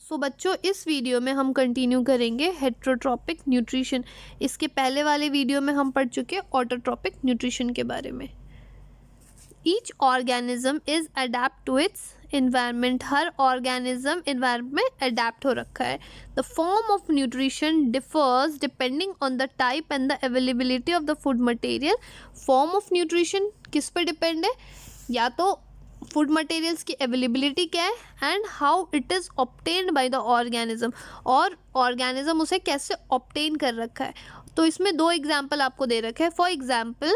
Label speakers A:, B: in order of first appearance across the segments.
A: सो बच्चों, इस वीडियो में हम कंटिन्यू करेंगे हेट्रोट्रॉपिक न्यूट्रिशन। इसके पहले वाले वीडियो में हम पढ़ चुके ऑटोट्रॉपिक न्यूट्रिशन के बारे में। Each organism is adapt to its environment. हर ऑर्गेनिज्म इन्वायरमेंट में अडेप्ट हो रखा है। The form of nutrition differs depending on the type and the availability of the food material. Form of nutrition किस पे डिपेंड है? या तो फूड मटेरियल्स की अवेलेबिलिटी क्या है and how it is obtained by the organism, और organism उसे कैसे ऑब्टेन कर रखा है। तो इसमें दो एग्जाम्पल आपको दे रखे हैं। For example,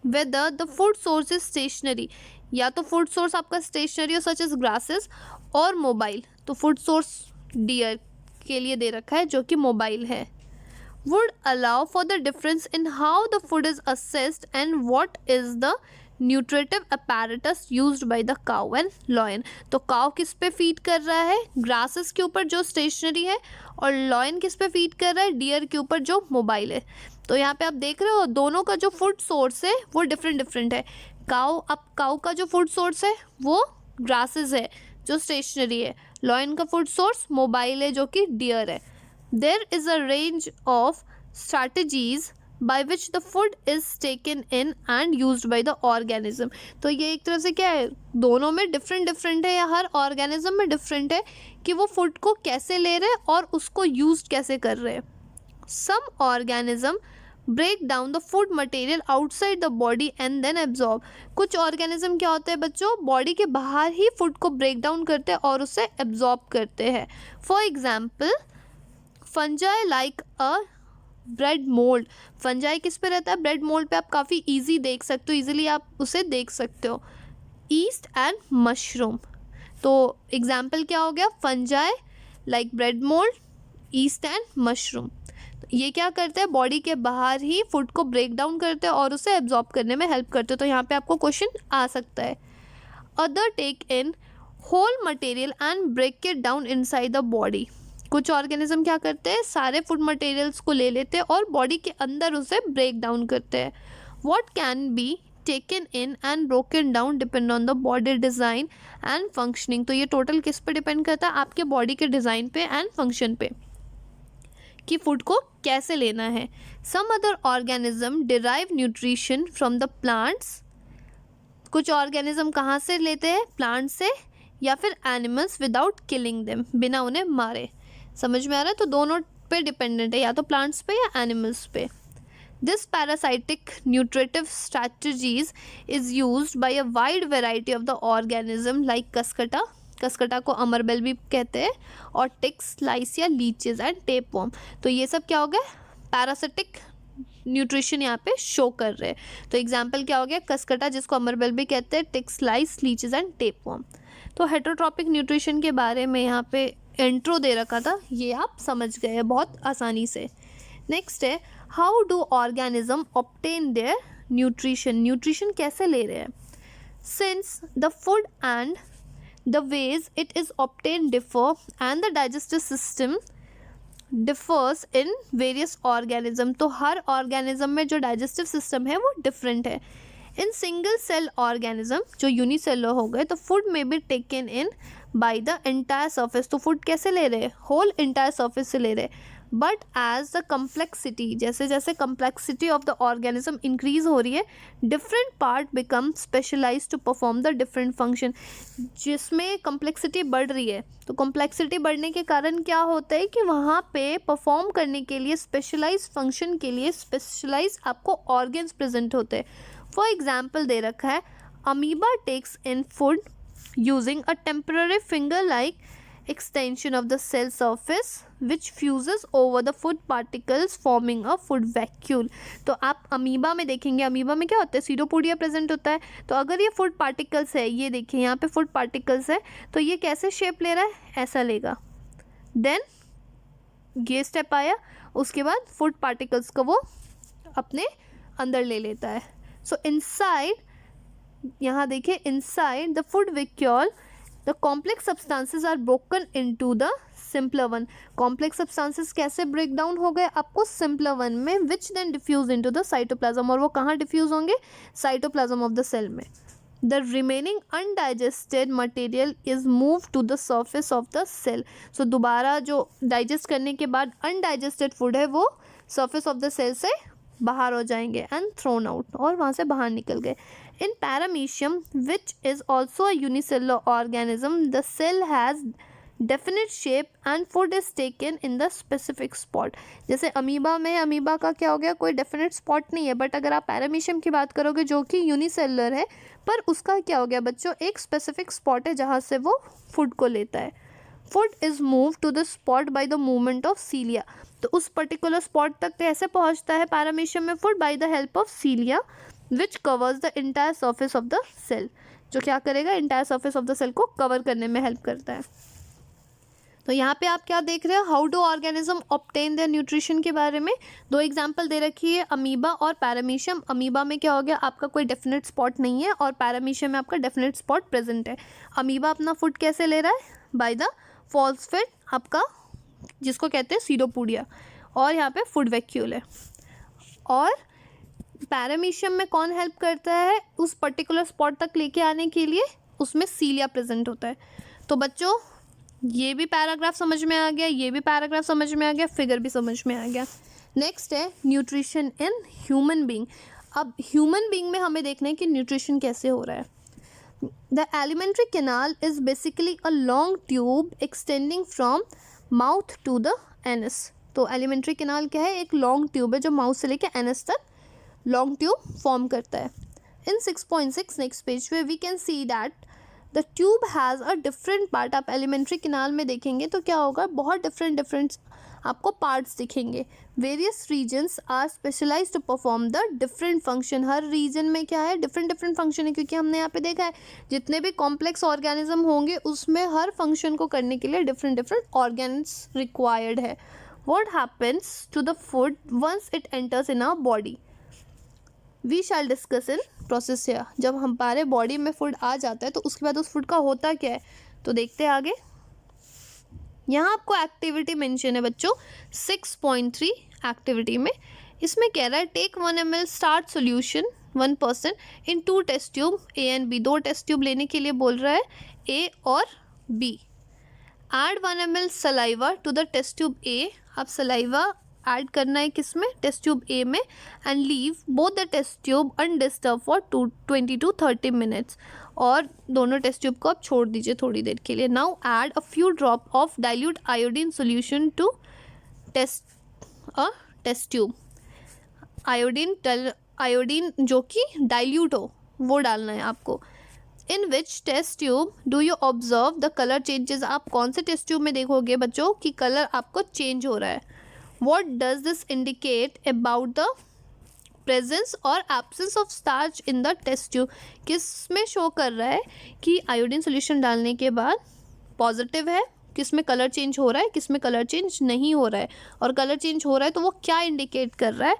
A: whether the food source is stationary, या तो फूड सोर्स आपका स्टेशनरी हो सच एज ग्रासेस, और मोबाइल। तो फूड सोर्स डियर के लिए दे रखा है जो कि मोबाइल है। Would allow for the difference in how the food is assessed and what is the nutritive apparatus used by the cow and lion. तो काउ किस पे फीड कर रहा है? ग्रासेस के ऊपर जो स्टेशनरी है, और लॉयन किस पे फीड कर रहा है? डियर के ऊपर जो मोबाइल है। तो यहाँ पे आप देख रहे हो दोनों का जो फूड सोर्स है वो डिफरेंट है। काउ का जो फूड सोर्स है वो ग्रासेस है जो स्टेशनरी है। लॉयन का फूड सोर्स मोबाइल है जो कि डियर है। There is a range of strategies by which the food is taken in and used by the organism। तो ये एक तरह से क्या है, दोनों में डिफरेंट है, या हर ऑर्गेनिज्म में डिफरेंट है कि वो फूड को कैसे ले रहे हैं और उसको यूज कैसे कर रहे हैं। Some organism break down the food material outside the body and then absorb. कुछ ऑर्गेनिज्म क्या होते हैं बच्चों, बॉडी के बाहर ही फूड को ब्रेक डाउन करते हैं और उसे एब्जॉर्ब करते हैं। For example, fungi like a bread mould. Fungi किस पे रहता है? ब्रेड मोल्ड पे। आप काफ़ी इजी देख सकते हो, इजीली आप उसे देख सकते हो। East and mushroom. तो एग्जाम्पल क्या हो गया? Fungi like bread mould, east and mushroom. तो ये क्या करते हैं? बॉडी के बाहर ही फूड को ब्रेक डाउन करते हैं और उसे एब्जॉर्ब करने में हेल्प करते हैं। तो यहाँ पे आपको क्वेश्चन आ सकता है। Other take in whole material and break it down inside the body. कुछ ऑर्गेनिज्म क्या करते हैं? सारे फूड मटेरियल्स को ले लेते हैं और बॉडी के अंदर उसे ब्रेक डाउन करते हैं। What can be taken in and broken down depend on the body design and functioning. तो ये टोटल किस पे डिपेंड करता है? आपके बॉडी के डिज़ाइन पे एंड फंक्शन पे, कि फूड को कैसे लेना है। Some other organism derive nutrition from the plants. कुछ ऑर्गेनिज्म कहाँ से लेते हैं? प्लांट से, या फिर एनिमल्स विदाउट किलिंग देम, बिना उन्हें मारे। समझ में आ रहा है? तो दोनों पे डिपेंडेंट है, या तो प्लांट्स पे या एनिमल्स पे। This parasitic nutritive strategies is used by a wide variety of the organism like cuscuta. Cuscuta को अमरबेल भी कहते हैं, और टिक्स, लाइस या लीचेस एंड टेपवर्म। तो ये सब क्या हो गया? पैरासिटिक न्यूट्रिशन यहाँ पे शो कर रहे हैं। तो एग्जाम्पल क्या हो गया? कसकटा, जिसको अमरबेल भी कहते हैं, ticks, lice, leeches and tapeworm. तो हेट्रोट्रॉपिक न्यूट्रिशन के बारे में यहाँ पे इंट्रो दे रखा था, ये आप समझ गए हैं बहुत आसानी से। नेक्स्ट है, how do organism obtain their nutrition. Nutrition कैसे ले रहे हैं? Since the food and the ways it is obtain differ and the digestive system differs in various organism. तो हर ऑर्गेनिज्म में जो डाइजेस्टिव सिस्टम है वो डिफरेंट है। इन सिंगल सेल ऑर्गेनिज्म, जो यूनिसेलर हो गए, तो फूड में be taken in by the entire surface. तो फूड कैसे ले रहे हैं? होल एंटायर सरफेस से ले रहे हैं। बट एज द कम्प्लेक्सिटी, जैसे जैसे complexity of the organism increase हो रही है, different part become specialise to perform the different function. जिसमें कम्प्लेक्सिटी बढ़ रही है, तो कम्प्लेक्सिटी बढ़ने के कारण क्या होता है कि वहाँ पे परफॉर्म करने के लिए, स्पेशलाइज फंक्शन के लिए स्पेशलाइज आपको ऑर्गन्स प्रेजेंट होते हैं। फॉर एग्जाम्पल दे रखा है, amoeba takes in food using a temporary finger-like extension of the cell surface which fuses over the food particles forming a food vacuole। तो आप अमीबा में देखेंगे, अमीबा में क्या होता है? सीडोपोडिया प्रेजेंट होता है। तो अगर ये फूड पार्टिकल्स है, ये देखिए यहाँ पे फूड पार्टिकल्स है, तो ये कैसे शेप ले रहा है? ऐसा लेगा। देन ये स्टेप आया, उसके बाद फूड पार्टिकल्स को वो अपने अंदर ले लेता है। सो इनसाइड, यहाँ देखिए, inside the food vacuole the complex substances are broken into the simpler one. Complex substances कैसे ब्रेक डाउन हो गए आपको? सिंपलर वन में, which then diffuse into the cytoplasm. और वो कहाँ डिफ्यूज होंगे? साइटोप्लाज्म ऑफ द सेल में। the remaining undigested material is moved to the surface of the cell. So दोबारा जो digest करने के बाद undigested food है वो surface of the cell से बाहर हो जाएंगे and thrown out, और वहाँ से बाहर निकल गए. In paramecium, which is also a unicellular organism, the cell has definite shape and food is taken in the specific spot. जैसे अमीबा में, अमीबा का क्या हो गया, कोई डेफिनेट स्पॉट नहीं है, बट अगर आप पैरामीशियम की बात करोगे जो कि यूनिसेलुलर है, पर उसका क्या हो गया बच्चों, एक स्पेसिफिक स्पॉट है जहाँ से वो फूड को लेता है. Food is move to the spot by the movement of cilia. तो उस पर्टिकुलर स्पॉट तक कैसे पहुँचता है पैरामीशियम में food, by the help of cilia which covers the entire surface of the cell. जो क्या करेगा, entire surface of the cell को कवर करने में हेल्प करता है. तो यहाँ पे आप क्या देख रहे हो, how do organism obtain their nutrition के बारे में दो एग्जांपल दे रखी है, अमीबा और पैरामीशियम. अमीबा में क्या हो गया, आपका कोई डेफिनेट स्पॉट नहीं है, और पैरामीशियम में आपका डेफिनेट स्पॉट प्रेजेंट है. अमीबा अपना फूड कैसे ले रहा है, बाय द फॉस्फेट आपका, जिसको कहते हैं सीडोपोडिया, और यहाँ पे फूड वैक्यूल है. और पैरामीशियम में कौन हेल्प करता है उस पर्टिकुलर स्पॉट तक लेके आने के लिए, उसमें सीलिया प्रेजेंट होता है. तो बच्चों ये भी पैराग्राफ समझ में आ गया, ये भी पैराग्राफ समझ में आ गया, फिगर भी समझ में आ गया. नेक्स्ट है न्यूट्रिशन इन ह्यूमन बीइंग. अब ह्यूमन बीइंग में हमें देखना है कि न्यूट्रिशन कैसे हो रहा है. The alimentary canal is basically a long tube extending from mouth to the anus. तो एलिमेंट्री कैनाल क्या है, एक लॉन्ग ट्यूब है जो माउथ से लेके एनस तक लॉन्ग ट्यूब फॉर्म करता है. इन 6.6 नेक्स्ट पेज पे we can see that the tube has a different part. आप एलिमेंट्री कैनाल में देखेंगे तो क्या होगा, बहुत डिफरेंट आपको पार्ट्स दिखेंगे. Various regions are specialised to perform the different function. हर रीजन में क्या है, डिफरेंट फंक्शन है, क्योंकि हमने यहाँ पे देखा है जितने भी कॉम्प्लेक्स ऑर्गेनिज्म होंगे उसमें हर फंक्शन को करने के लिए डिफरेंट ऑर्गेन्स रिक्वायर्ड है. What happens to the food once it enters in our body, we shall discuss in process here. जब हमारे बॉडी में फूड आ जाता है तो उसके बाद उस फूड का होता क्या है, तो देखते हैं आगे. यहाँ आपको एक्टिविटी मेंशन है बच्चों 6.3 एक्टिविटी में. इसमें कह रहा है take 1 ml starch solution 1% in 2 test tube A and B. 2 test tube लेने के लिए बोल रहा है, ए और B. Add 1 ml saliva to the test tube A. आप सलाइवा ऐड करना है किस में, टेस्ट ट्यूब ए में. And leave both the test tube undisturbed for 20 to 30 minutes. और दोनों टेस्ट ट्यूब को आप छोड़ दीजिए थोड़ी देर के लिए. Now add a few drop of dilute iodine solution to test tube. Iodine जो कि डाइल्यूट हो वो डालना है आपको. In which test tube do you observe the colour changes. आप कौन से टेस्ट ट्यूब में देखोगे बच्चों कि कलर आपको चेंज हो रहा है. What does this indicate about the presence or absence of starch in the test tube. किस में शो कर रहा है कि आयोडीन सोल्यूशन डालने के बाद पॉजिटिव है, किस में कलर चेंज हो रहा है, किस में कलर चेंज नहीं हो रहा है, और कलर चेंज हो रहा है तो वो क्या इंडिकेट कर रहा है.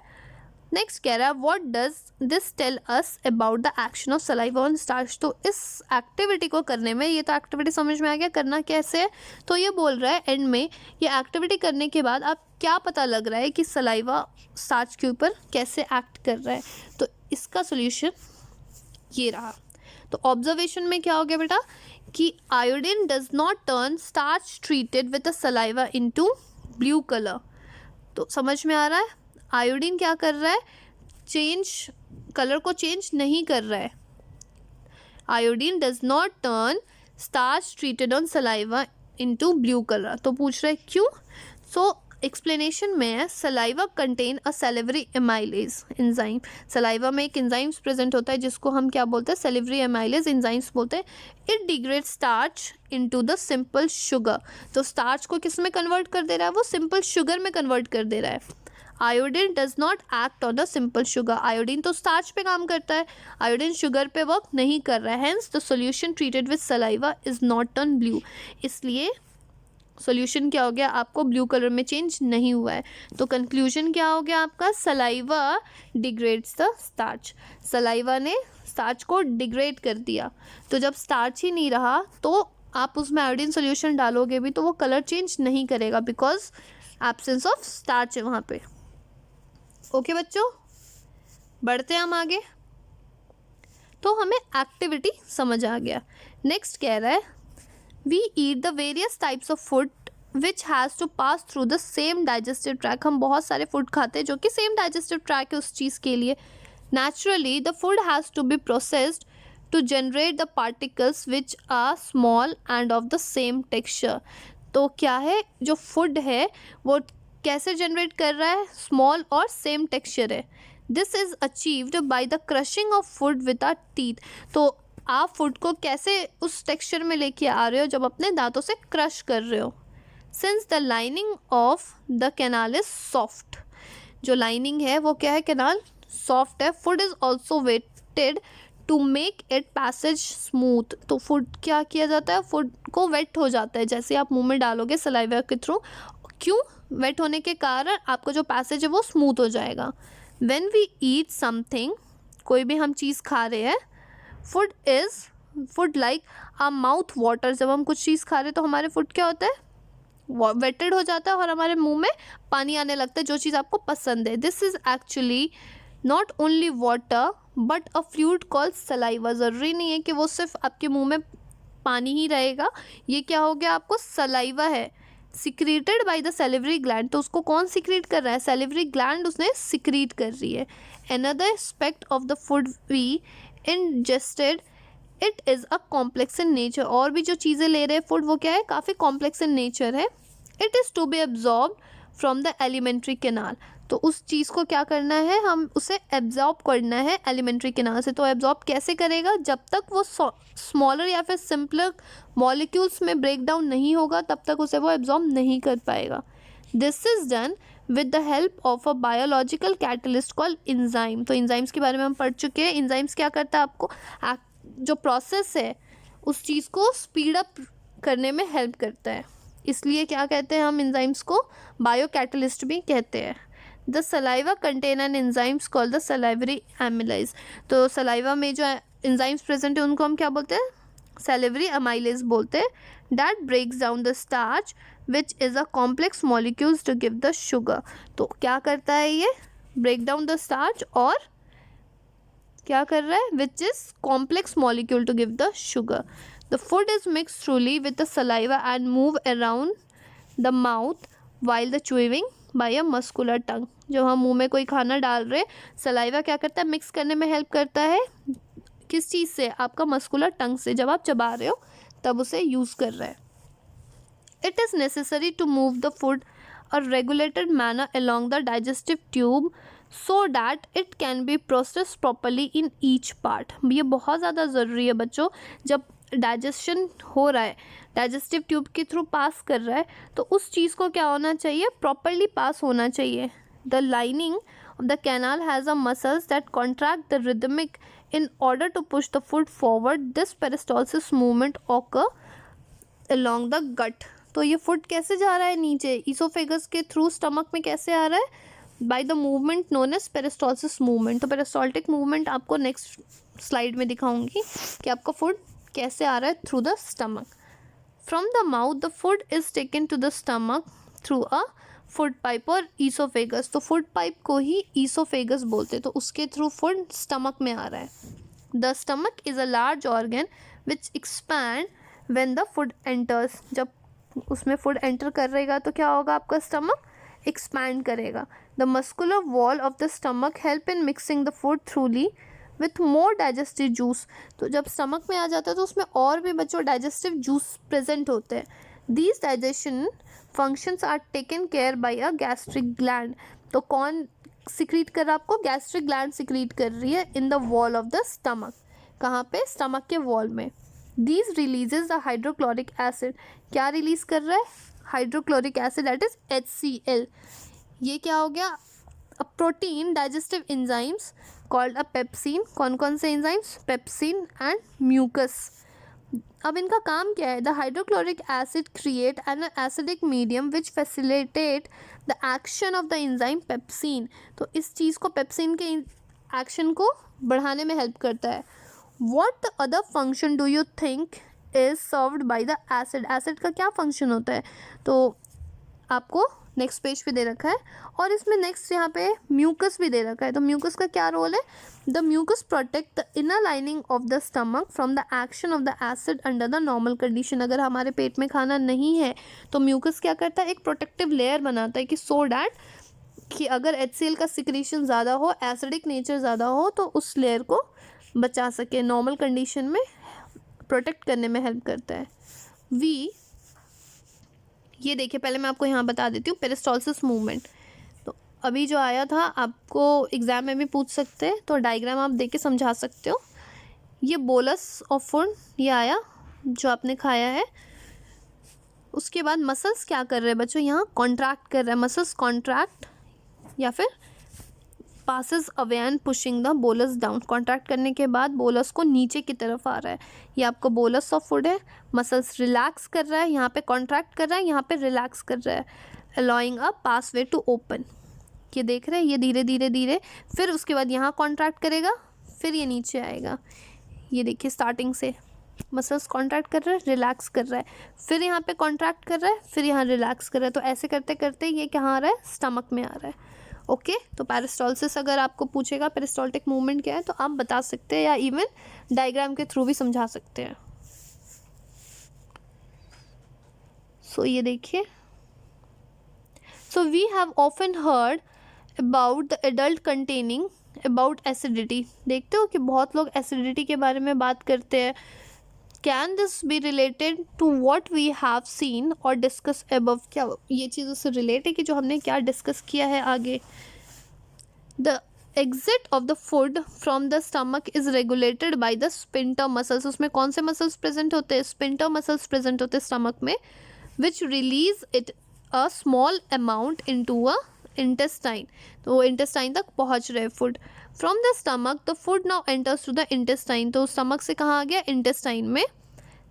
A: नेक्स्ट कह रहा है what does this tell us about the action of saliva on starch. तो इस एक्टिविटी को करने में, ये तो एक्टिविटी समझ में आ गया, करना कैसे है. तो ये बोल रहा है एंड में ये एक्टिविटी करने के बाद आप क्या पता लग रहा है कि सलाइवा स्टार्च के ऊपर कैसे एक्ट कर रहा है. तो इसका सोल्यूशन ये रहा. तो ऑब्जर्वेशन में क्या हो गया बेटा कि iodine does not turn starch treated with the saliva into blue colour. तो समझ में आ रहा है, आयोडीन क्या कर रहा है, चेंज, कलर को चेंज नहीं कर रहा है. Iodine does not turn starch treated on saliva into blue colour. तो पूछ रहा है क्यों. सो एक्सप्लेनेशन में है saliva contain a salivary amylase enzyme. Saliva में एक एंजाइम्स प्रेजेंट होता है जिसको हम क्या बोलते हैं, सेलिवरी एमाइलेज एंजाइम्स बोलते हैं. It degrade starch into the simple sugar. तो स्टार्च को किस में कन्वर्ट कर दे रहा है, वो सिंपल शुगर में कन्वर्ट कर दे रहा है. Iodine does not act on the simple sugar. Iodine तो स्टार्च पे काम करता है, आयोडीन शुगर पे वर्क नहीं कर रहा है. Hence the solution treated with saliva is not turn blue. इसलिए सोल्यूशन क्या हो गया, आपको ब्लू कलर में चेंज नहीं हुआ है. तो कंक्लूजन क्या हो गया आपका, saliva degrades the starch. Saliva ने स्टार्च को डिग्रेड कर दिया. तो जब स्टार्च ही नहीं रहा तो आप उसमें आयोडीन सोल्यूशन डालोगे भी तो वो कलर चेंज नहीं करेगा, बिकॉज एब्सेंस ऑफ स्टार्च है वहाँ पे. ओके बच्चों, बढ़ते हैं हम आगे. तो हमें एक्टिविटी समझ आ गया। नेक्स्ट कह रहा है we eat the various types of food which has to pass through the same digestive tract. हम बहुत सारे फूड खाते हैं जो कि सेम डाइजेस्टिव ट्रैक है उस चीज़ के लिए। Naturally the food has to be processed to generate the particles which are small and of the same texture. तो क्या है, जो फूड है वो कैसे जनरेट कर रहा है, स्मॉल और सेम टेक्सचर है। This is achieved by the crushing of food with our teeth. तो आप फूड को कैसे उस टेक्सचर में लेके आ रहे हो, जब अपने दांतों से क्रश कर रहे हो। Since the lining of the canal is soft, जो लाइनिंग है वो क्या है, कैनाल सॉफ्ट है। Food is also wetted to make it passage smooth. तो फूड क्या किया जाता है, फूड को वेट हो जाता है जैसे आप मुंह में डालोगे सलाइवा के थ्रू। क्यों, वेट होने के कारण आपका जो पैसेज है वो स्मूथ हो जाएगा। व्हेन वी ईट समथिंग, कोई भी हम चीज़ खा रहे हैं, फूड लाइक आ माउथ वाटर। जब हम कुछ चीज़ खा रहे हैं तो हमारे फूड क्या होता है, वेटेड हो जाता है और हमारे मुंह में पानी आने लगता है, जो चीज़ आपको पसंद है। This is actually not only water but a fluid called saliva. ज़रूरी नहीं है कि वो सिर्फ आपके मुंह में पानी ही रहेगा, ये क्या हो गया, आपको सलाइवा है secreted by the salivary gland. तो उसको कौन सिक्रीट कर रहा है, सेलिवरी ग्लैंड उसने सिक्रीट कर रही है। Another aspect of the food we ingested it is a complex in nature. और भी जो चीज़ें ले रहे हैं फूड वो क्या है, काफ़ी कॉम्प्लेक्स इन नेचर है। It is to be absorb from the alimentary canal. तो उस चीज़ को क्या करना है, हम उसे एब्जॉर्ब करना है एलिमेंट्री कैनाल से। तो एब्जॉर्ब कैसे करेगा, जब तक वो स्मॉलर या फिर सिंपलर मॉलिक्यूल्स में ब्रेक डाउन नहीं होगा तब तक उसे वो एब्जॉर्ब नहीं कर पाएगा। This is done with the help of a biological catalyst called enzyme. तो इंजाइम्स के बारे में हम पढ़ चुके हैं। इंजाइम्स क्या करता है, आपको जो प्रोसेस है उस चीज़ को स्पीड अप करने में हेल्प करता है, इसलिए क्या कहते हैं हम इंजाइम्स को, बायो कैटलिस्ट भी कहते हैं। The saliva contain an enzymes called the salivary amylase. तो सलाइवा में जो एंजाइम्स प्रेजेंट है उनको हम क्या बोलते हैं, सैलिवरी अमाइलेज बोलते हैं। That breaks down the starch which is a complex molecules to give the sugar. तो क्या करता है ये, ब्रेक डाउन द स्टार्च और क्या कर रहा है, which is complex molecule to give the sugar. The food is mix thoroughly with the saliva and move around the mouth while the chewing by a muscular tongue. जब हम मुंह में कोई खाना डाल रहे, सलाइवा क्या करता है, मिक्स करने में हेल्प करता है। किस चीज़ से, आपका मस्कुलर टंग से, जब आप चबा रहे हो तब उसे यूज़ कर रहा है। It is necessary to move the food a regulated manner along the digestive tube so that it can be process properly in each part. ये बहुत ज़्यादा ज़रूरी है बच्चों, जब डाइजेशन हो रहा है, डाइजेस्टिव ट्यूब के थ्रू पास कर रहा है, तो उस चीज़ को क्या होना चाहिए, प्रॉपरली पास होना चाहिए। The lining of the canal has a muscles that contract the rhythmic in order to push the food forward. This peristalsis movement occur along the gut. तो ये फूड कैसे जा रहा है नीचे, ईसोफेगस के थ्रू स्टमक में कैसे आ रहा है, by the movement known as peristalsis movement. तो पेरिस्टॉल्टिक मूवमेंट आपको नेक्स्ट स्लाइड में दिखाऊंगी कि आपका फूड कैसे आ रहा है through the stomach. From the mouth the food is taken to the stomach through a food pipe और ईसोफेगस। तो फूड पाइप को ही ईसोफेगस बोलते हैं, तो उसके थ्रू फूड स्टमक में आ रहा है। The stomach is a large organ which expand when the food enters. जब उसमें फूड एंटर करेगा तो क्या होगा, आपका स्टमक एक्सपैंड करेगा। The muscular wall of the stomach help in mixing the food थ्रूली with more digestive juice. तो जब स्टमक में आ जाता है तो उसमें और भी बच्चों डाइजेस्टिव जूस प्रेजेंट होते हैं। These digestion functions are taken care by a gastric gland. तो कौन सिक्रीट कर रहा है, आपको गैस्ट्रिक ग्लैंड सिक्रीट कर रही है in the wall of the stomach. कहाँ पे, स्टमक के वॉल में। These releases the hydrochloric acid. क्या रिलीज कर रहा है, hydrochloric acid, that is HCl। ये क्या हो गया, a protein digestive enzymes called a pepsin. कौन कौन से एंजाइम्स, पेप्सिन एंड म्यूकस। अब इनका काम क्या है, the hydrochloric acid create an acidic medium which facilitate the action of the enzyme pepsin. तो इस चीज़ को, पेप्सिन के एक्शन को बढ़ाने में हेल्प करता है। What other function do you think is served by the acid. Acid का क्या फंक्शन होता है, तो आपको नेक्स्ट पेज पे दे रखा है। और इसमें नेक्स्ट यहाँ पे म्यूकस भी दे रखा है। तो म्यूकस का क्या रोल है? The mucus protect the inner lining of the stomach from the action of the acid under the normal condition. अगर हमारे पेट में खाना नहीं है तो म्यूकस क्या करता है? एक प्रोटेक्टिव लेयर बनाता है कि सो डैट कि अगर HCl का सिक्रीशन ज़्यादा हो, एसिडिक नेचर ज़्यादा हो, तो उस लेयर को बचा सके, नॉर्मल कंडीशन में प्रोटेक्ट करने में हेल्प करता है। वी, ये देखिए पहले मैं आपको यहाँ बता देती हूँ पेरिस्टॉल्सिस मूवमेंट। तो अभी जो आया था आपको एग्जाम में भी पूछ सकते हैं, तो डायग्राम आप देख के समझा सकते हो। ये बोलस ऑफ फूड ये आया जो आपने खाया है। उसके बाद मसल्स क्या कर रहे हैं बच्चों? यहाँ कॉन्ट्रैक्ट कर रहे हैं, मसल्स कॉन्ट्रैक्ट या फिर passes away and pushing the bolus down. Contract करने के बाद बोलस को नीचे की तरफ आ रहा है। ये आपको बोलस ऑफ फूड है। मसल्स रिलैक्स कर रहा है, यहाँ पे कॉन्ट्रैक्ट कर रहा है, यहाँ पे रिलैक्स कर रहा है, अलाउइंग अ पासवे टू ओपन। ये देख रहे हैं, ये धीरे धीरे धीरे, फिर उसके बाद यहाँ कॉन्ट्रैक्ट करेगा, फिर ये नीचे आएगा। ये देखिए स्टार्टिंग से मसल्स कॉन्ट्रैक्ट कर रहा है, रिलैक्स कर रहा है, फिर यहाँ पे कॉन्ट्रैक्ट कर रहा है, फिर यहाँ रिलैक्स कर रहा है। तो ऐसे करते करते ये कहाँ आ रहा है? स्टमक में आ रहा है। ओके तो पेरिस्टॉल्सिस अगर आपको पूछेगा पेरिस्टॉल्टिक मूवमेंट क्या है तो आप बता सकते हैं, या इवन डायग्राम के थ्रू भी समझा सकते हैं। सो ये देखिए, so we have often heard about the adult containing about acidity. देखते हो कि बहुत लोग एसिडिटी के बारे में बात करते हैं। Can this be related to what we have seen और डिस्कस अबव? क्या ये चीज़ उससे रिलेट है कि जो हमने क्या डिस्कस किया है आगे? The exit of the food from the stomach is regulated by the sphincter muscles. उसमें कौन से मसल्स प्रेजेंट होते हैं? स्पिंटर मसल्स प्रेजेंट होते हैं स्टमक में, which release it a small amount into a intestine. तो वो इंटेस्टाइन तक पहुंच रहे food. From the stomach the food now enters to the intestine. तो स्टमक से कहाँ आ गया? इंटेस्टाइन में।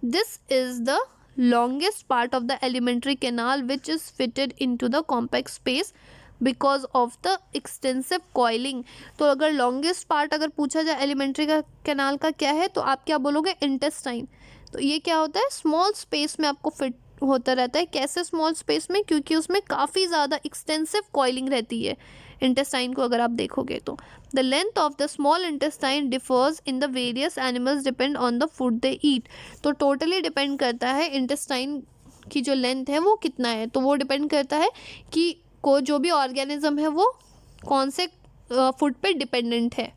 A: This is the longest part of the alimentary canal which is fitted into the compact space because of the extensive coiling. तो अगर longest part अगर पूछा जाए एलिमेंट्री का कैनाल का क्या है तो आप क्या बोलोगे? इंटेस्टाइन। तो ये क्या होता है? स्मॉल स्पेस में आपको फिट होता रहता है। कैसे स्मॉल स्पेस में? क्योंकि उसमें काफ़ी ज़्यादा एक्सटेंसिव कॉइलिंग रहती है इंटेस्टाइन को अगर आप देखोगे तो। The length of the small intestine differs in the various animals depend on the food they eat. तो टोटली डिपेंड करता है इंटेस्टाइन की जो लेंथ है वो कितना है। तो वो डिपेंड करता है कि को जो भी ऑर्गेनिज्म है वो कौन से फूड पे डिपेंडेंट है।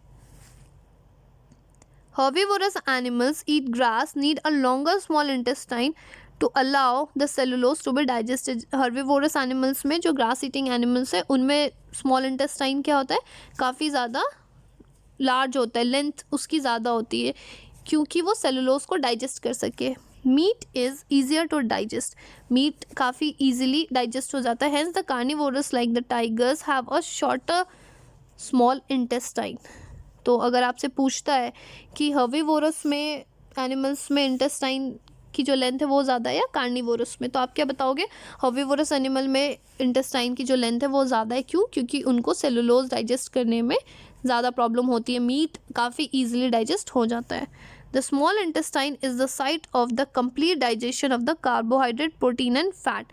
A: Herbivorous animals eat grass need a longer small intestine to allow the cellulose to be digested. Herbivorous animals में जो grass eating animals है उनमें small intestine क्या होता है? काफ़ी ज़्यादा large होता है, length उसकी ज़्यादा होती है क्योंकि वो cellulose को digest कर सके। Meat is easier to digest. Meat काफ़ी easily digest हो जाता है। Hence the carnivorous like the tigers have a shorter small intestine. तो अगर आपसे पूछता है कि हर्बीवोरस में एनिमल्स में इंटेस्टाइन की जो लेंथ है वो ज़्यादा है या कार्निवोरस में, तो आप क्या बताओगे? हर्बीवोरस एनिमल में इंटेस्टाइन की जो लेंथ है वो ज़्यादा है। क्यों? क्योंकि उनको सेलुलोज डाइजेस्ट करने में ज़्यादा प्रॉब्लम होती है। मीट काफ़ी ईजिली डाइजेस्ट हो जाता है। The small intestine is the site of the complete digestion of the carbohydrate, protein and fat.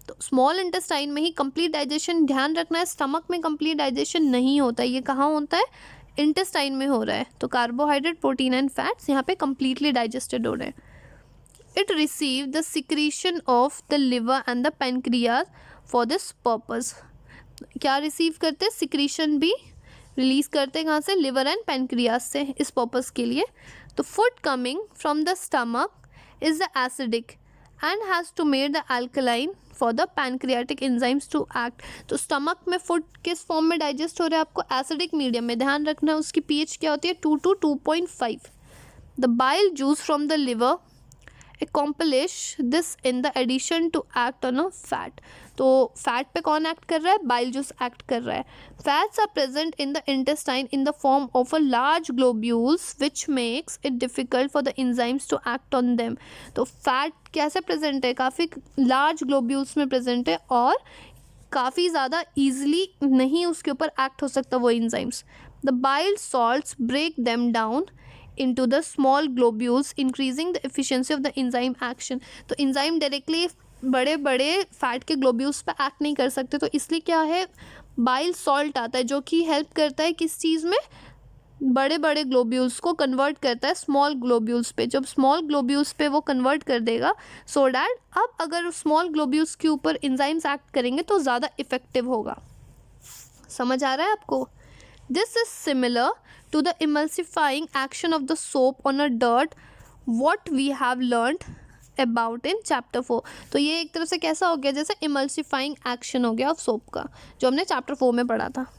A: तो स्मॉल इंटेस्टाइन में ही कंप्लीट डाइजेशन, ध्यान रखना है स्टमक में कंप्लीट डाइजेशन नहीं होता है। ये कहाँ होता है? इंटेस्टाइन में हो रहा है। तो कार्बोहाइड्रेट, प्रोटीन एंड फैट्स यहाँ पे कंप्लीटली डाइजेस्टेड हो रहे हैं। It receive the secretion of the liver and the pancreas for this purpose. क्या रिसीव करते हैं? सिक्रीशन भी रिलीज करते हैं कहाँ से? लिवर एंड पैनक्रियाज से, इस पर्पस के लिए। तो food coming from the stomach is the acidic and has to made the alkaline for the pancreatic enzymes to act. तो स्टमक में फूड किस फॉर्म में डाइजेस्ट हो रहा है? आपको एसिडिक मीडियम में। ध्यान रखना है उसकी pH क्या होती है? 2 to 2.5। The bile juice from the liver accomplish this in the addition to act on a fat. तो फैट पे कौन एक्ट कर रहा है? बाइल जूस एक्ट कर रहा है। Fats are present in the intestine in the form of a large globules which makes it difficult for the enzymes to act on them. तो फैट कैसे प्रेजेंट है? काफ़ी लार्ज ग्लोब्यूल्स में present है और काफ़ी ज़्यादा ईजिली नहीं उसके ऊपर एक्ट हो सकता वो enzymes. The bile salts break them down into the small globules increasing the efficiency of the enzyme action. तो enzyme directly बड़े बड़े फैट के ग्लोब्यूल्स पे एक्ट नहीं कर सकते, तो इसलिए क्या है, बाइल सॉल्ट आता है जो कि हेल्प करता है किस चीज़ में, बड़े बड़े ग्लोब्यूल्स को कन्वर्ट करता है स्मॉल ग्लोब्यूल्स पे। जब स्मॉल ग्लोब्यूल्स पे वो कन्वर्ट कर देगा सो डैट अब अगर स्मॉल ग्लोब्यूल्स के ऊपर एंजाइम्स एक्ट करेंगे तो ज़्यादा इफेक्टिव होगा। समझ आ रहा है आपको? This is similar to the emulsifying action of the soap on a dirt what we have learned about in chapter 4। तो ये एक तरह से कैसा हो गया, जैसे इमल्सिफाइंग एक्शन हो गया ऑफ सोप का, जो हमने चैप्टर 4 में पढ़ा था।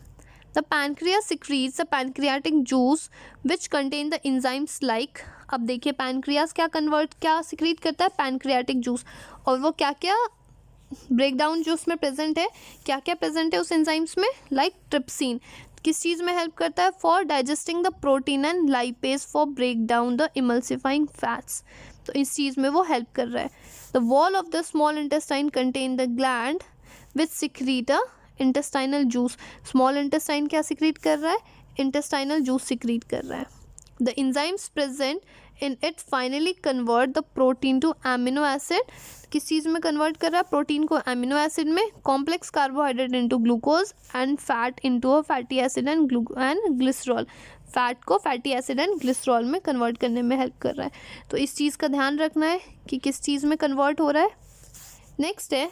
A: The pancreas secretes the pancreatic juice which contain the enzymes like, अब देखिए pancreas क्या secrete करता है, pancreatic juice, और वो क्या क्या ब्रेकडाउन जो उसमें प्रेजेंट है, क्या क्या प्रेजेंट है उस एंजाइम्स में, लाइक ट्रिप्सिन किस चीज़ में हेल्प करता है, for digesting the protein and lipase for break down the emulsifying fats, तो इस चीज़ में वो हेल्प कर रहा है। The wall of the small intestine contain the gland which secrete a intestinal juice, small intestine क्या सिक्रीट कर रहा है, इंटेस्टाइनल जूस सिक्रीट कर रहा है। The enzymes present in it finally convert the protein to amino acid, किस चीज़ में कन्वर्ट कर रहा है, प्रोटीन को एमिनो एसिड में, complex carbohydrate into glucose and fat into a fatty acid and glycerol, fat को फैटी एसिड एंड ग्लिसरॉल में कन्वर्ट करने में हेल्प कर रहा है। तो इस चीज़ का ध्यान रखना है कि किस चीज़ में कन्वर्ट हो रहा है। नेक्स्ट है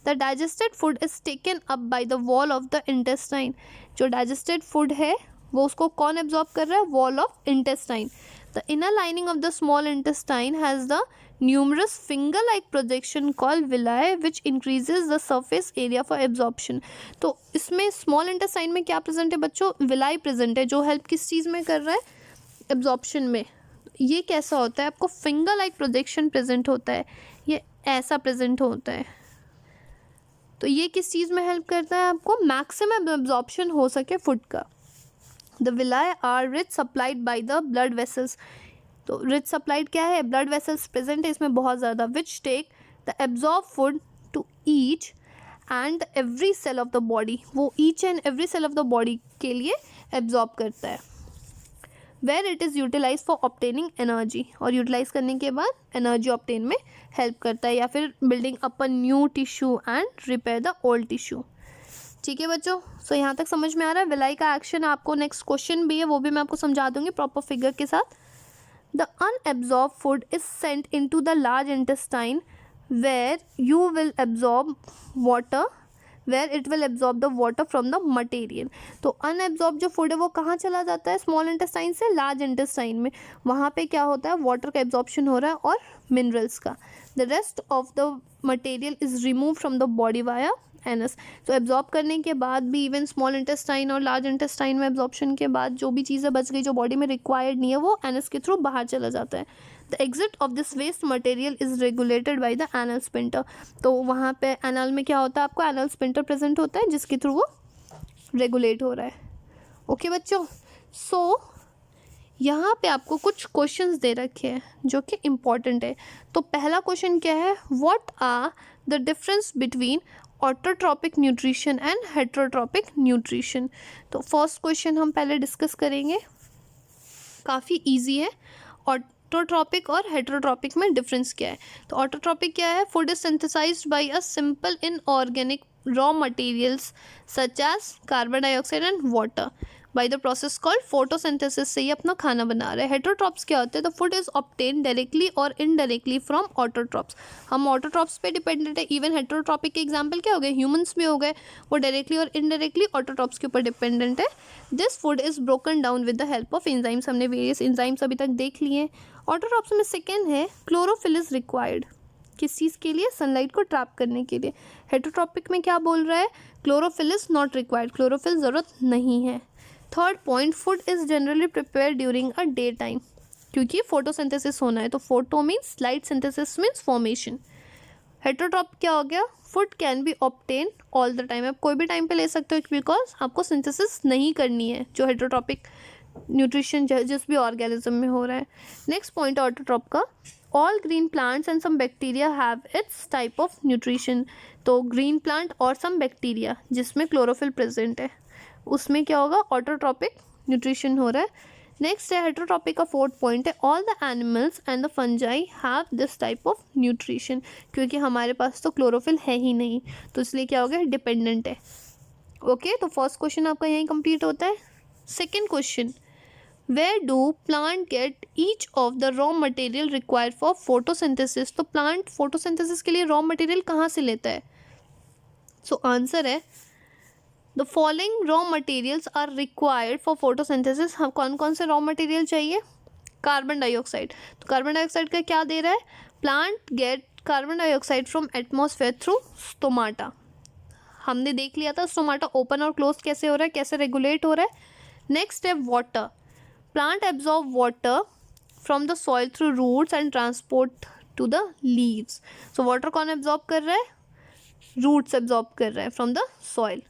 A: the digested food is taken up by the wall of the intestine, जो डाइजेस्टेड फूड है वो उसको कौन एब्जॉर्ब कर रहा है, wall of intestine. The inner lining of the small intestine has the numerous finger like projection called villi which increases the surface area for absorption. तो इसमें स्मॉल इंटेस्टाइन में क्या प्रेजेंट है बच्चों, विलाई प्रेजेंट है, जो हेल्प किस चीज़ में कर रहा है, एब्जॉर्प्शन में। ये कैसा होता है, आपको फिंगर लाइक प्रोजेक्शन प्रेजेंट होता है, ये ऐसा प्रेजेंट होता है, तो ये किस चीज़ में हेल्प करता है, आपको मैक्सिमम एब्जॉर्प्शन हो सके फूड का। The villi are rich supplied by the blood vessels, तो रिच सप्लाइड क्या है, ब्लड वेसल्स प्रेजेंट है इसमें बहुत ज़्यादा, which take the absorb food to each and every cell of the body, वो each and every cell of the body के लिए एब्जॉर्ब करता है। Where it is utilise for obtaining energy, और यूटिलाइज करने के बाद एनर्जी ऑप्टेन में हेल्प करता है, या फिर building up a new tissue and repair the old tissue. ठीक है बच्चों, सो यहाँ तक समझ में आ रहा है। विलाई का एक्शन आपको नेक्स्ट क्वेश्चन भी है, वो भी मैं आपको समझा दूंगी प्रॉपर फिगर के साथ। The unabsorb food is sent into the large intestine where you will absorb water, where it will absorb the water from the material. तो अनएब्जॉर्ब जो फूड है वो कहाँ चला जाता है, स्मॉल इंटेस्टाइन से लार्ज इंटेस्टाइन में, वहाँ पे क्या होता है, वाटर का एब्जॉर्प्शन हो रहा है और मिनरल्स का। The rest of the material is remove from the body via anus. तो एब्जॉर्ब करने के बाद भी इवन स्मॉल इंटेस्टाइन और लार्ज इंटेस्टाइन में एब्जॉर्प्शन के बाद जो भी चीज़ें बच गई जो बॉडी में रिक्वायर्ड नहीं है वो एनस के थ्रू बाहर चला जाता है। The exit of this waste material is regulated by the anal sphincter. तो वहाँ पे एनल में क्या होता है, आपको एनल स्पिंटर प्रेजेंट होता है जिसके थ्रू वो रेगुलेट हो रहा है। ओके बच्चों, सो यहाँ पे आपको कुछ क्वेश्चंस दे रखे हैं जो कि इम्पॉर्टेंट है। तो पहला क्वेश्चन क्या है, what are the difference between autotrophic nutrition and heterotrophic nutrition. तो फर्स्ट क्वेश्चन हम पहले डिस्कस करेंगे, काफ़ी इजी है। ऑटोट्रॉपिक और हेटरोट्रॉपिक में डिफरेंस क्या है। तो ऑटोट्रॉपिक क्या है, food is synthesized by a simple inorganic raw materials such as carbon dioxide and water by the process called photosynthesis, से ही अपना खाना बना रहे हैं। हेटरोट्रॉप्स क्या होते हैं, the food is obtain directly और इनडायरेक्टली फ्रॉम ऑटोट्रॉप्स। हम ऑटोट्रॉप्स पे डिपेंडेंट है। इवन हेटरोट्रॉपिक के एग्जांपल क्या हो गए, ह्यूमंस भी हो गए, वो डायरेक्टली और इनडायरेक्टली ऑटोट्रॉप्स के ऊपर डिपेंडेंट है। This food is broken down with the help of enzymes, हमने वेरियस एंजाइम्स अभी तक देख लिए। ऑटोट्रॉप्स में सेकेंड है क्लोरोफिल इज रिक्वायर्ड, किस चीज़ के लिए, सनलाइट को ट्रैप करने के लिए। हेटरोट्रॉपिक में क्या बोल रहा है, chlorophyll is not required, chlorophyll ज़रूरत नहीं है। Third point, food is generally prepare during a day time, क्योंकि फोटोसिंथेसिस होना है। तो photo means light, synthesis means formation. Heterotroph क्या हो गया, food can be obtain all the time, आप कोई भी टाइम पे ले सकते हो बिकॉज आपको सिंथेसिस नहीं करनी है, जो हेटरोट्रॉपिक न्यूट्रिशन जिस भी ऑर्गेनिज्म में हो रहा है। नेक्स्ट पॉइंट ऑटोट्रॉप का, all green plants and some bacteria have its type of nutrition. तो ग्रीन प्लांट और सम बैक्टीरिया जिसमें क्लोरोफिल प्रेजेंट है उसमें क्या होगा, ऑटोट्रॉपिक न्यूट्रिशन हो रहा है। नेक्स्ट है हेटरोट्रॉपिक का फोर्थ पॉइंट है all the animals and the fungi have this type of nutrition, क्योंकि हमारे पास तो क्लोरोफिल है ही नहीं, तो इसलिए क्या हो गया, डिपेंडेंट है। ओके, तो फर्स्ट क्वेश्चन आपका यहीं कंप्लीट होता है। Second question, where do plant get each of the raw material required for photosynthesis, तो प्लांट फोटोसिंथेसिस के लिए रॉ मटेरियल कहाँ से लेता है? सो आंसर है the following raw materials are required for photosynthesis. हम कौन कौन से रॉ मटेरियल चाहिए? कार्बन डाइऑक्साइड, तो कार्बन डाइऑक्साइड का क्या दे रहा है? Plant get carbon dioxide from atmosphere through stomata. हमने देख लिया था स्टोमाटा ओपन और क्लोज कैसे हो रहा है, कैसे रेगुलेट हो रहा है। नेक्स्ट है water, plant absorb water from the soil through roots and transport to the leaves. So water कौन एब्जॉर्ब कर रहा है? रूट्स एब्जॉर्ब कर रहा है फ्रॉम द सॉइल।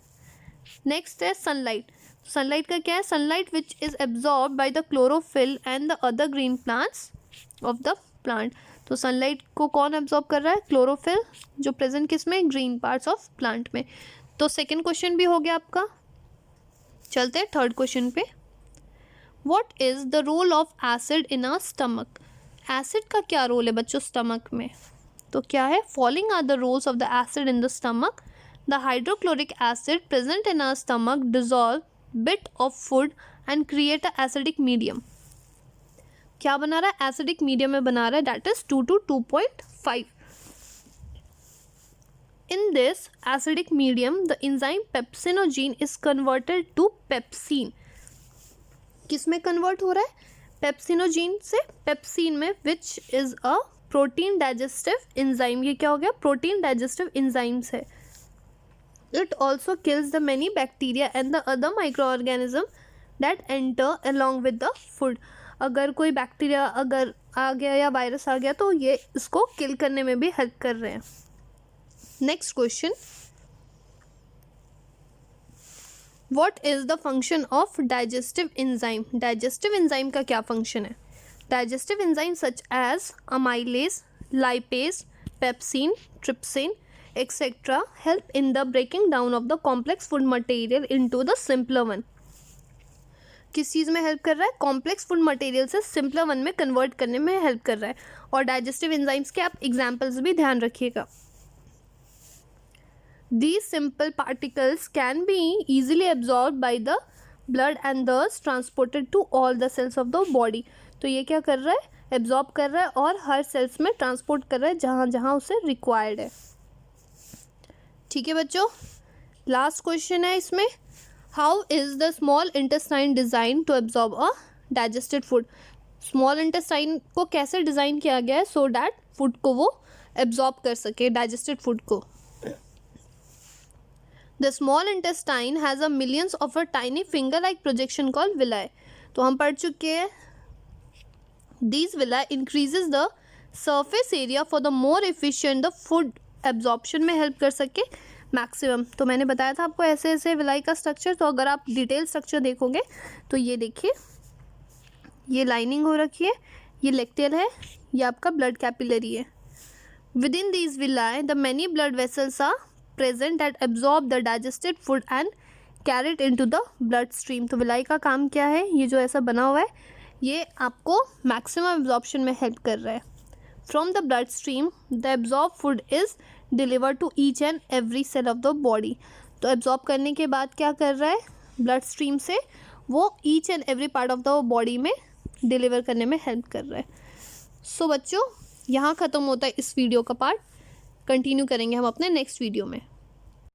A: नेक्स्ट है सनलाइट, सनलाइट का क्या है? Sunlight which is absorb by the chlorophyll and the other green plants of the plant. तो सनलाइट को कौन एब्जॉर्ब कर रहा है? क्लोरोफिल, जो प्रेजेंट किस में? ग्रीन पार्ट्स ऑफ प्लांट में। तो सेकेंड क्वेश्चन भी हो गया आपका। चलते हैं थर्ड क्वेश्चन पे। What is the role of acid in our stomach, acid का क्या रोल है बच्चों स्टमक में? तो क्या है? Following are the roles of the acid in the stomach. The hydrochloric acid present in our stomach dissolve bit of food and create a acidic medium. क्या बना रहा है? एसिडिक मीडियम में बना रहा है, that is 2 to 2.5। In this acidic medium, the enzyme pepsinogen is converted to pepsin। किस में कन्वर्ट हो रहा है? पेप्सिनोजीन से पेप्सिन में, which is a protein digestive enzyme. ये क्या हो गया? प्रोटीन डाइजेस्टिव एंजाइम्स है। It also kills the many bacteria and the other micro organism that enter along with the food. अगर कोई बैक्टीरिया अगर आ गया या वायरस आ गया तो ये इसको किल करने में भी हेल्प कर रहे हैं। Next question, what is the function of digestive enzyme, digestive enzyme का क्या फंक्शन है? Digestive enzyme such as amylase, lipase, pepsin, trypsin etcetera help in the breaking down of the complex food material into the simpler one. किस चीज़ में help कर रहा है? Complex food material से सिंपलर वन में कन्वर्ट करने में हेल्प कर रहा है। और डाइजेस्टिव एंजाइम्स के आप एग्जाम्पल्स भी ध्यान रखिएगा। These simple particles can be easily absorbed by the blood and thus transported to all the cells of the body। तो ये क्या कर रहा है? एब्जॉर्ब कर रहा है और हर सेल्स में ट्रांसपोर्ट कर रहा है जहाँ जहाँ उसे रिक्वायर्ड है। ठीक है बच्चों, लास्ट क्वेश्चन है इसमें, how is the small intestine design to absorb a digested food. Small intestine को कैसे डिज़ाइन किया गया है सो डैट फूड को वो एब्जॉर्ब कर सके, डाइजेस्टेड फूड को। The small intestine has a millions of a tiny finger-like projection called villi। तो हम पढ़ चुके हैं these villi increases the surface area for the more efficient the food absorption में हेल्प कर सके मैक्सिमम। तो मैंने बताया था आपको ऐसे ऐसे विलाई का स्ट्रक्चर। तो अगर आप डिटेल स्ट्रक्चर देखोगे तो ये देखिए, ये लाइनिंग हो रखी है, ये लेक्टियल है, ये आपका ब्लड कैपिलरी है। Within these villi the many blood vessels are present that absorb the digested food and carry it into the bloodstream. तो विलाई का काम क्या है? ये जो ऐसा बना हुआ है ये आपको मैक्सिमम एब्जॉर्प्शन में हेल्प कर रहा है। From the bloodstream the absorb food is deliver to each and every cell of the body. तो एब्जॉर्ब करने के बाद क्या कर रहा है? ब्लड स्ट्रीम से वो each and every part of the body में डिलीवर करने में हेल्प कर रहा है। सो बच्चों, यहाँ ख़त्म होता है इस वीडियो का पार्ट। कंटिन्यू करेंगे हम अपने नेक्स्ट वीडियो में।